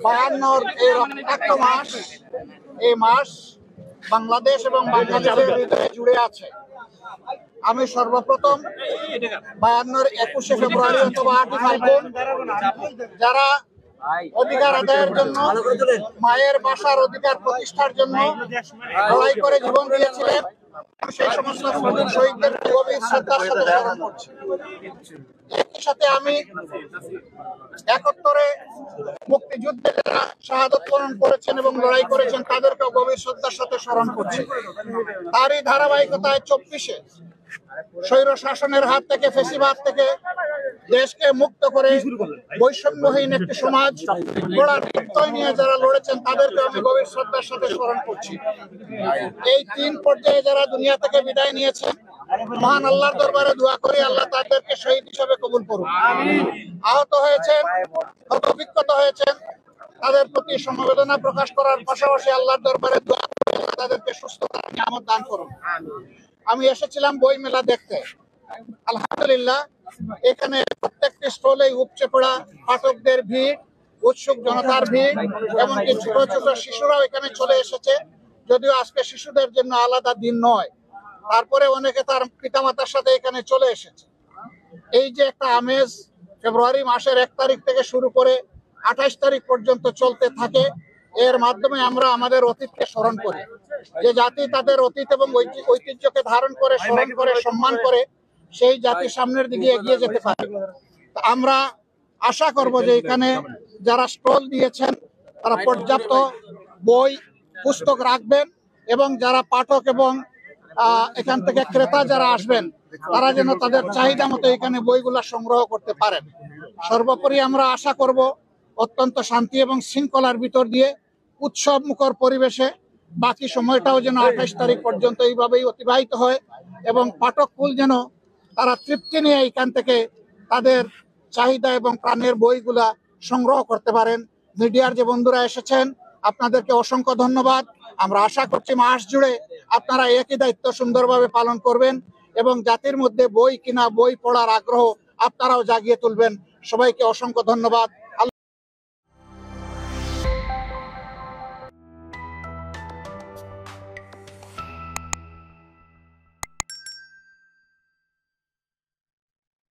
52 এই রক্তাক্ত মাস, এই মাস বাংলাদেশ এবং বাংলাদেশের হৃদয়ে জুড়ে আছে। আমি সর্বপ্রথম 52 21শে ফেব্রুয়ারি অথবা 8ই ফাল্গুন যারা অধিকার আদায়ের জন্য, মায়ের ভাষার অধিকার প্রতিষ্ঠার জন্য লড়াই করে জীবন দিয়েছিলেন, সেই সমস্ত শহীদদের গভীর শ্রদ্ধার সাথে স্মরণ করছি। একই সাথে আমি 71-এ মুক্তিযুদ্ধে যারা শাহাদত বরণ করেছেন এবং লড়াই করেছেন তাদেরকেও গভীর শ্রদ্ধার সাথে স্মরণ করছি। তারই ধারাবাহিকতায় 24-এ স্বৈর শাসনের হাত থেকে, ফেসিবাদ থেকে দেশকে মুক্ত করে বৈষম্যহীন একটি সমাজ গড়ার প্রত্যয় নিয়ে যারা লড়েছেন তাদেরকে আমি গভীর শ্রদ্ধার সাথে স্মরণ করছি। এই 3 পর্যায়ে যারা দুনিয়া থেকে বিদায় নিয়েছেন, মহান আল্লাহর দরবারে দোয়া করি আল্লাহ তাদেরকে শহীদ হিসেবে কবুল করুন। আহত হয়েছেন, ক্ষতবিক্ষত হয়েছেন, তাদের প্রতি সমবেদনা প্রকাশ করার পাশাপাশি আল্লাহর দরবারে দোয়া করি আল্লাহ তাদেরকে সুস্থতার নিয়ামত দান করুন। আমি এসেছিলাম বই মেলা দেখতে। আলহামদুলিল্লাহ, এখানে প্রত্যেকটি স্টলে উপচে পড়া পাঠকদের ভিড়, উৎসুক জনতার ভিড়, এমনকি ছোট ছোট শিশুরাও এখানে চলে এসেছে। যদিও আজকে শিশুদের জন্য আলাদা দিন নয়, তারপরে অনেকে তার পিতামাতার সাথে এখানে চলে এসেছে। এই যে একটা আমেজ ফেব্রুয়ারি মাসের 1 তারিখ থেকে শুরু করে 28 তারিখ পর্যন্ত চলতে থাকে, এর মাধ্যমে আমরা আমাদের অতীতকে স্মরণ করি। যে জাতি তাদের অতীত এবং ঐতিহ্যকে ধারণ করে, স্মরণ করে, সম্মান করে, সেই জাতি সামনের দিকে এগিয়ে যেতে পারে। আমরা আশা করব যে এখানে যারা স্টল দিয়েছেন তারা পর্যাপ্ত বই পুস্তক রাখবেন এবং যারা পাঠক এবং এখান থেকে ক্রেতা যারা আসবেন তারা যেন তাদের চাহিদা মতো এখানে বইগুলা সংগ্রহ করতে পারেন। সর্বোপরি আমরা আশা করব অত্যন্ত শান্তি এবং শৃঙ্খলার ভিতর দিয়ে উৎসব মুখর পরিবেশে বাকি সময়টাও যেন 28 তারিখ পর্যন্ত এইভাবেই অতিবাহিত হয় এবং পাঠককুল যেন তারা তৃপ্তি নিয়ে এখান থেকে তাদের চাহিদা এবং প্রাণের বইগুলা সংগ্রহ করতে পারেন। মিডিয়ার যে বন্ধুরা এসেছেন আপনাদেরকে অসংখ্য ধন্যবাদ। আমরা আশা করছি মাস জুড়ে আপনারা একই দায়িত্ব সুন্দরভাবে পালন করবেন এবং জাতির মধ্যে বই কিনা, বই পড়ার আগ্রহ আপনারাও জাগিয়ে তুলবেন। সবাইকে অসংখ্য ধন্যবাদ।